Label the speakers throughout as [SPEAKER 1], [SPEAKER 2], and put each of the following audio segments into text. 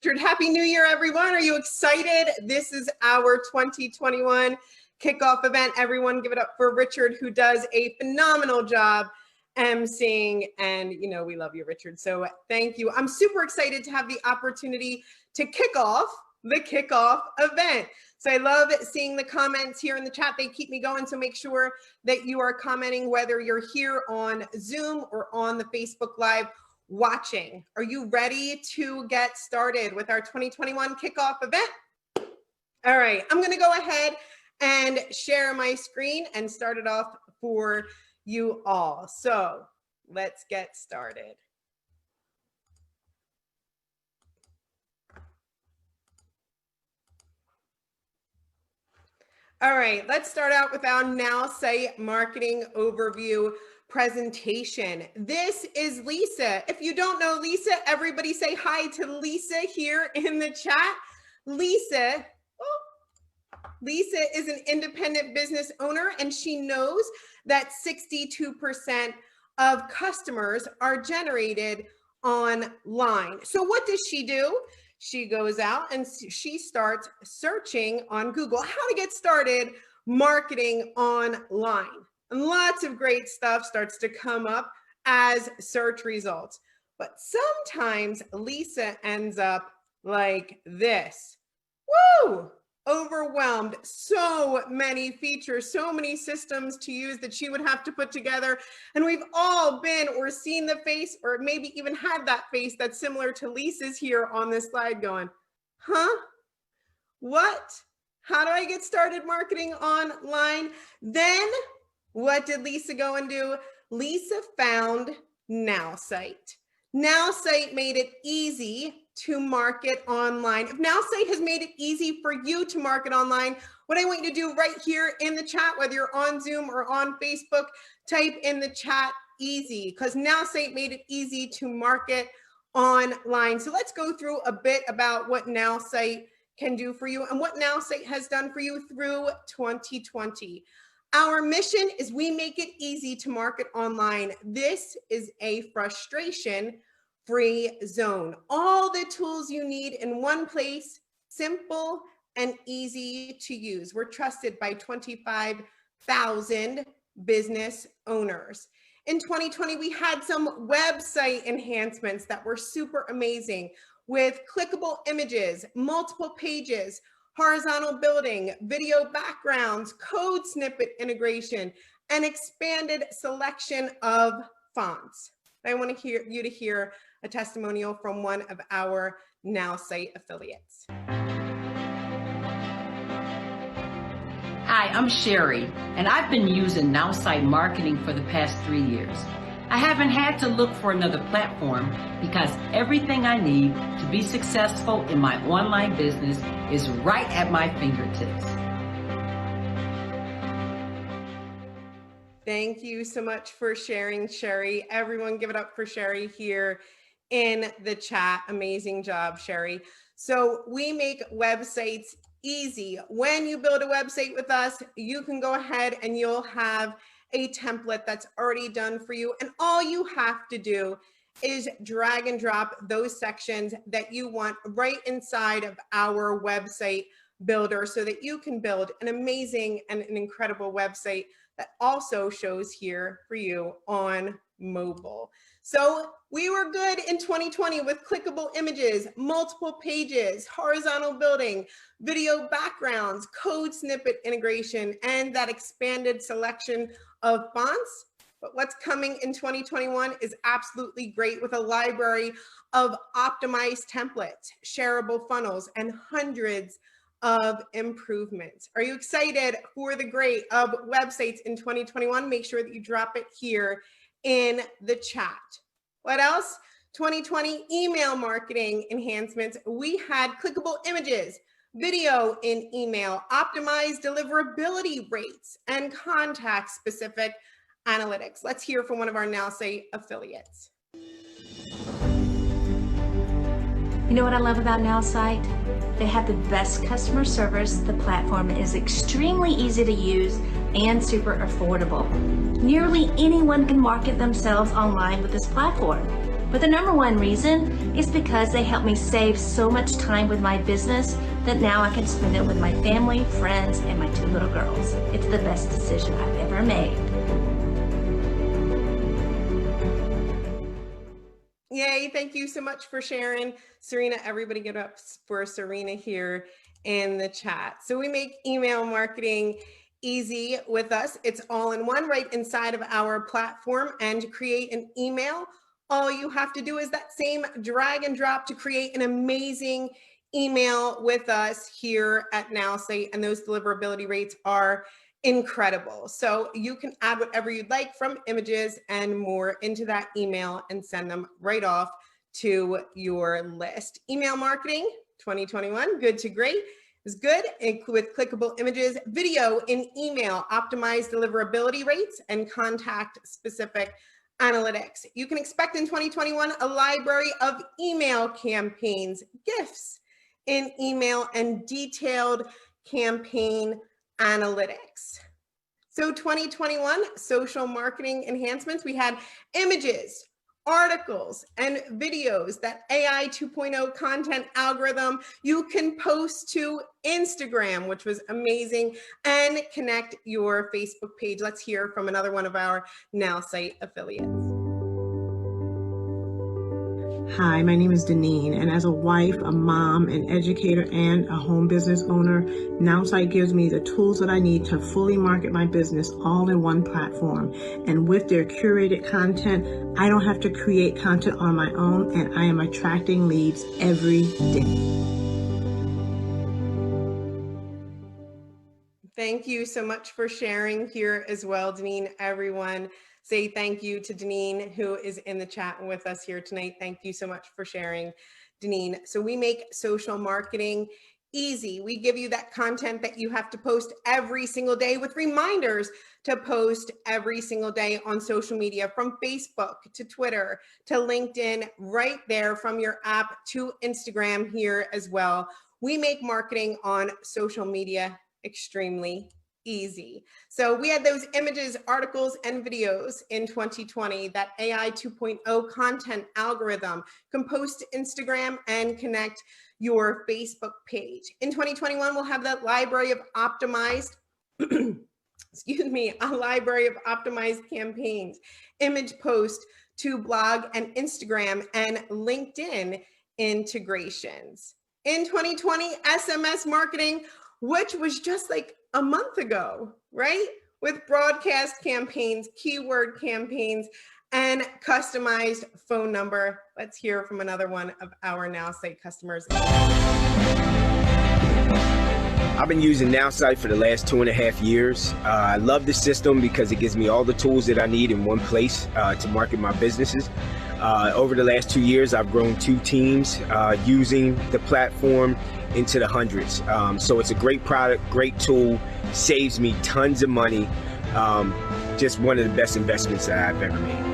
[SPEAKER 1] Richard. Happy New Year, everyone. Are you excited? This is our 2021 kickoff event. Everyone give it up for Richard, who does a phenomenal job emceeing, and you know we love you, Richard. So thank you. I'm super excited to have the opportunity to kick off the kickoff event. So I love seeing the comments here in the chat. They keep me going. So make sure that you are commenting whether you're here on Zoom or on the Facebook Live watching. Are you ready to get started with our 2021 kickoff event? All right, I'm going to go ahead and share my screen and start it off for you all. So let's get started. All right, let's start out with our Now Site marketing overview presentation. This is Lisa. If you don't know Lisa, everybody say hi to Lisa here in the chat. Lisa is an independent business owner, and she knows that 62% of customers are generated online. So what does she do? She goes out and she starts searching on Google how to get started marketing online. And lots of great stuff starts to come up as search results. But sometimes Lisa ends up like this. Woo! Overwhelmed. So many features, so many systems to use that she would have to put together. And we've all been or seen the face or maybe even had that face that's similar to Lisa's here on this slide going, huh? What? How do I get started marketing online? Then what did Lisa go and do? Lisa found Now Site. Now Site made it easy to market online. If Now Site has made it easy for you to market online, what I want you to do right here in the chat, whether you're on Zoom or on Facebook, type in the chat easy, because Now Site made it easy to market online. So let's go through a bit about what Now Site can do for you and what Now Site has done for you through 2020. Our mission is we make it easy to market online. This is a frustration-free zone. All the tools you need in one place, simple and easy to use. We're trusted by 25,000 business owners. In 2020, we had some website enhancements that were super amazing with clickable images, multiple pages, horizontal building, video backgrounds, code snippet integration, and expanded selection of fonts. I want to hear you to hear a testimonial from one of our Now Site affiliates.
[SPEAKER 2] Hi, I'm Sherry, and I've been using Now Site marketing for the past 3 years. I haven't had to look for another platform because everything I need to be successful in my online business is right at my fingertips.
[SPEAKER 1] Thank you so much for sharing, Sherry. Everyone give it up for Sherry here in the chat. Amazing job, Sherry. So we make websites easy. When you build a website with us, you can go ahead and you'll have a template that's already done for you. And all you have to do is drag and drop those sections that you want right inside of our website builder so that you can build an amazing and an incredible website that also shows here for you on mobile. So we were good in 2020 with clickable images, multiple pages, horizontal building, video backgrounds, code snippet integration, and that expanded selection of fonts. But what's coming in 2021 is absolutely great with a library of optimized templates, shareable funnels, and hundreds of improvements. Are you excited for the great of websites in 2021? Make sure that you drop it here in the chat. What else? 2020 email marketing enhancements. We had clickable images, video in email, optimized deliverability rates, and contact specific analytics. Let's hear from one of our Now Site affiliates.
[SPEAKER 3] You know what I love about Now Site? They have the best customer service. The platform is extremely easy to use and super affordable. Nearly anyone can market themselves online with this platform. But the number one reason is because they help me save so much time with my business that now I can spend it with my family, friends, and my 2 little girls. It's the best decision I've ever made.
[SPEAKER 1] Yay, thank you so much for sharing. Serena, everybody get up for Serena here in the chat. So we make email marketing easy with us. It's all in one right inside of our platform. And to create an email, all you have to do is that same drag and drop to create an amazing email with us here at NowSite. And those deliverability rates are incredible. So you can add whatever you'd like from images and more into that email and send them right off to your list. Email marketing 2021, good to great, is good with clickable images, video in email, optimized deliverability rates, and contact specific analytics. You can expect in 2021 a library of email campaigns, gifts in email, and detailed campaign analytics. So 2021 social marketing enhancements, we had images, articles, and videos, that AI 2.0 content algorithm. You can post to Instagram, which was amazing, and connect your Facebook page. Let's hear from another one of our NowSite affiliates.
[SPEAKER 4] Hi, my name is Deneen, and as a wife, a mom, an educator, and a home business owner, NowSite gives me the tools that I need to fully market my business all in one platform. And with their curated content, I don't have to create content on my own, and I am attracting leads every day.
[SPEAKER 1] Thank you so much for sharing here as well, Deneen. Everyone, say thank you to Deneen, who is in the chat with us here tonight. Thank you so much for sharing, Deneen. So we make social marketing easy. We give you that content that you have to post every single day with reminders to post every single day on social media, from Facebook to Twitter to LinkedIn, right there from your app to Instagram here as well. We make marketing on social media extremely easy. So we had those images, articles, and videos in 2020, that AI 2.0 content algorithm. You can post to Instagram and connect your Facebook page. In 2021, we'll have that library of optimized, excuse me, a library of optimized campaigns, image post to blog and Instagram and LinkedIn integrations. In 2020, SMS marketing, which was just like a month ago, right? With broadcast campaigns, keyword campaigns, and customized phone number. Let's hear from another one of our NowSite customers.
[SPEAKER 5] I've been using NowSite for the last 2.5 years. I love the system because it gives me all the tools that I need in one place to market my businesses. Over the last 2 years, I've grown 2 teams using the platform into the hundreds. So it's a great product, great tool, saves me tons of money. Just one of the best investments that I've ever made.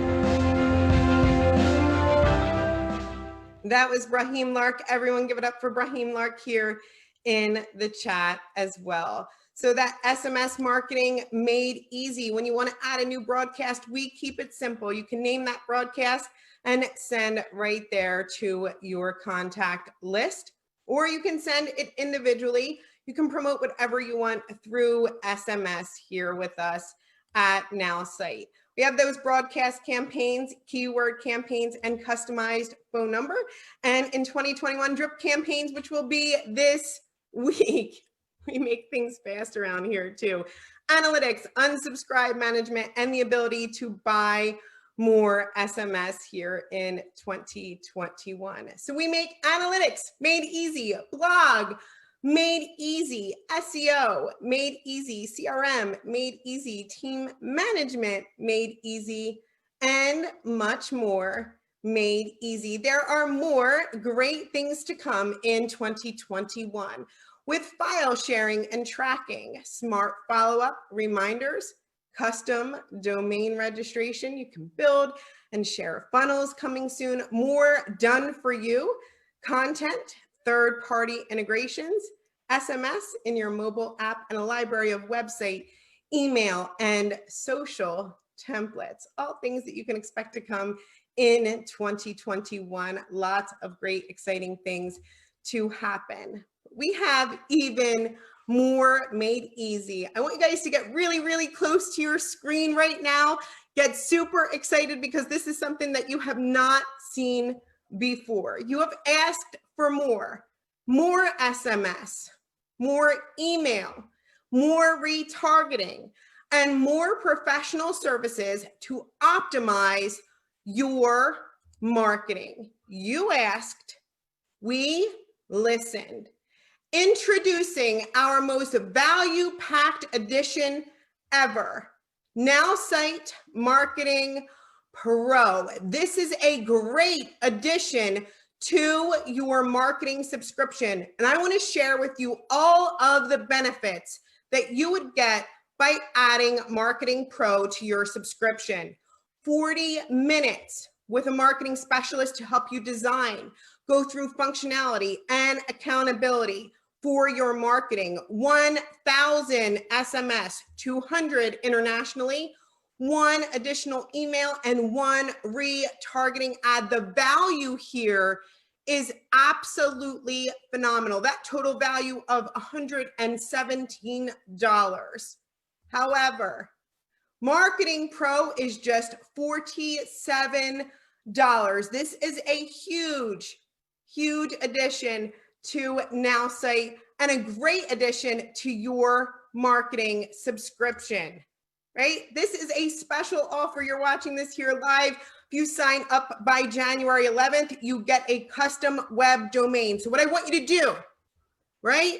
[SPEAKER 1] That was Brahim Lark. Everyone give it up for Brahim Lark here in the chat as well. So that SMS marketing made easy. When you want to add a new broadcast, we keep it simple. You can name that broadcast and send right there to your contact list, or you can send it individually. You can promote whatever you want through SMS here with us at NowSite. We have those broadcast campaigns, keyword campaigns, and customized phone number. And in 2021, drip campaigns, which will be this week. We make things fast around here too. Analytics, unsubscribe management, and the ability to buy more SMS here in 2021. So we make analytics made easy, blog made easy, SEO made easy, CRM made easy, team management made easy, and much more made easy. There are more great things to come in 2021 with file sharing and tracking, smart follow-up reminders, custom domain registration. You can build and share funnels coming soon, more done for you, content, third-party integrations, SMS in your mobile app, and a library of website, email, and social templates, all things that you can expect to come in 2021. Lots of great, exciting things to happen. We have even more made easy. I want you guys to get really, really close to your screen right now. Get super excited because this is something that you have not seen before. You have asked for more SMS, more email, more retargeting, and more professional services to optimize your marketing. You asked, we listened. Introducing our most value-packed edition ever, Now Site Marketing Pro. This is a great addition to your marketing subscription. And I want to share with you all of the benefits that you would get by adding Marketing Pro to your subscription. 40 minutes with a marketing specialist to help you design, go through functionality and accountability for your marketing. 1,000 SMS, 200 internationally, 1 additional email, and 1 retargeting ad. The value here is absolutely phenomenal. That total value of $117. However, Marketing Pro is just $47. This is a huge, huge addition to Now Site and a great addition to your marketing subscription, right? This is a special offer. You're watching this here live. If you sign up by January 11th, you get a custom web domain. So what I want you to do, right,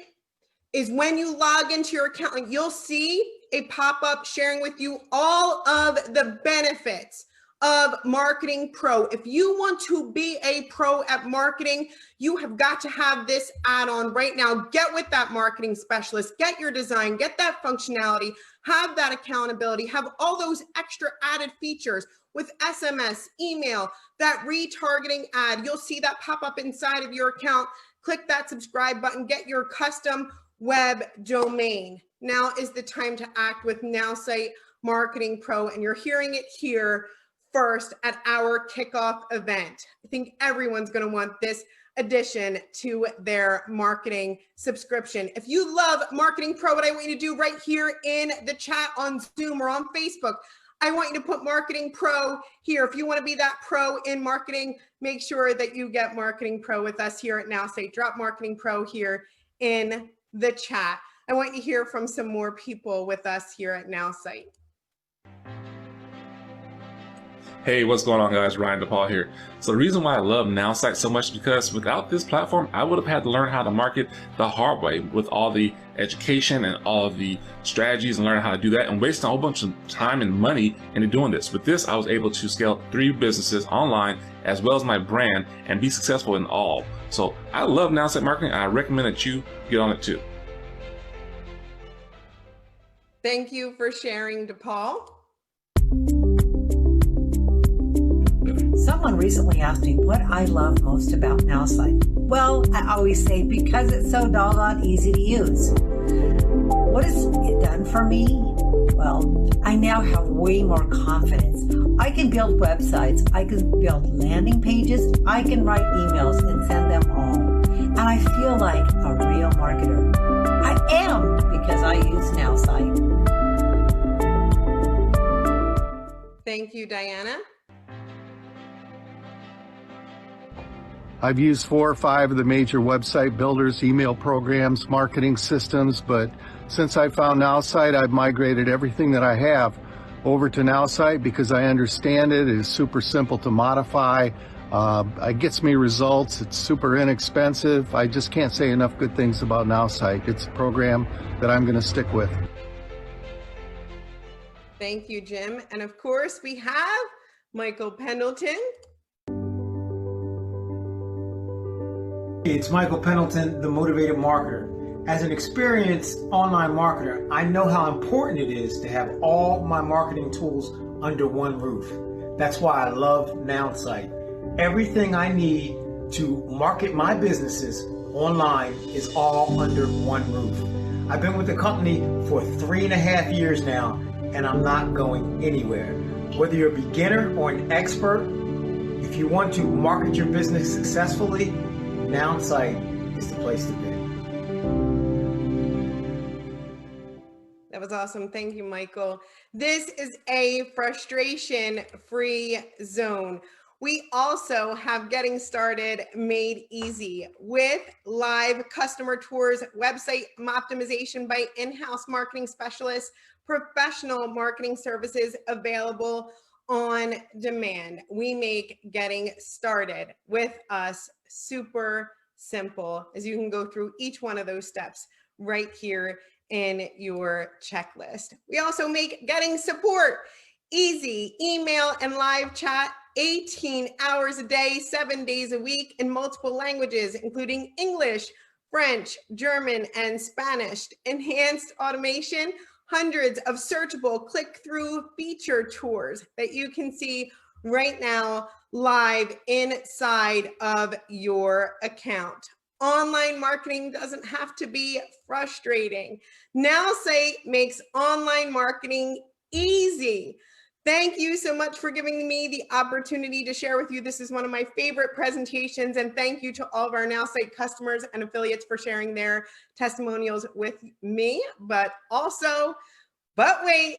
[SPEAKER 1] is when you log into your account, you'll see a pop-up sharing with you all of the benefits of Marketing Pro. If you want to be a pro at marketing, you have got to have this add-on right now. Get with that marketing specialist, get your design, get that functionality, have that accountability, have all those extra added features with SMS, email, that retargeting ad. You'll see that pop up inside of your account. Click that subscribe button, get your custom web domain. Now is the time to act with Now Site Marketing Pro, and you're hearing it here first at our kickoff event. I think everyone's going to want this addition to their marketing subscription. If you love Marketing Pro, what I want you to do right here in the chat on Zoom or on Facebook, I want you to put Marketing Pro here. If you want to be that pro in marketing, make sure that you get Marketing Pro with us here at Now Site. Drop Marketing Pro here in the chat. I want you to hear from some more people with us here at Now Site.
[SPEAKER 6] Hey, what's going on, guys? Ryan DePaul here. So the reason why I love Now Site so much is because without this platform, I would have had to learn how to market the hard way with all the education and all of the strategies and learn how to do that and wasting a whole bunch of time and money into doing this. With this, I was able to scale 3 businesses online as well as my brand and be successful in all. So I love Now Site Marketing. I recommend that you get on it too.
[SPEAKER 1] Thank you for sharing, DePaul.
[SPEAKER 7] Someone recently asked me what I love most about Now Site. Well, I always say because it's so doggone easy to use. What has it done for me? Well, I now have way more confidence. I can build websites, I can build landing pages, I can write emails and send them home. And I feel like a real marketer. I am because I use Now Site.
[SPEAKER 1] Thank you, Diana.
[SPEAKER 8] I've used 4 or 5 of the major website builders, email programs, marketing systems, but since I found Now Site, I've migrated everything that I have over to Now Site because I understand it. It is super simple to modify. It gets me results. It's super inexpensive. I just can't say enough good things about Now Site. It's a program that I'm going to stick with.
[SPEAKER 1] Thank you, Jim. And of course, we have Michael Pendleton.
[SPEAKER 9] It's Michael Pendleton, the Motivated Marketer. As an experienced online marketer, I know how important it is to have all my marketing tools under one roof. That's why I love Now Site. Everything I need to market my businesses online is all under one roof. I've been with the company for 3.5 years now, and I'm not going anywhere. Whether you're a beginner or an expert, If you want to market your business successfully, Nowsite is the place to be.
[SPEAKER 1] That was awesome. Thank you, Michael. This is a frustration-free zone. We also have Getting Started Made Easy with live customer tours, website optimization by in-house marketing specialists, professional marketing services available on demand. We make getting started with us super simple, as you can go through each one of those steps right here in your checklist. We also make getting support easy. Email and live chat 18 hours a day, 7 days a week in multiple languages, including English, French, German, and Spanish. Enhanced automation, hundreds of searchable click-through feature tours that you can see right now live inside of your account. Online marketing doesn't have to be frustrating. Nowsite makes online marketing easy. Thank you so much for giving me the opportunity to share with you. This is one of my favorite presentations, and thank you to all of our Nowsite customers and affiliates for sharing their testimonials with me, but wait,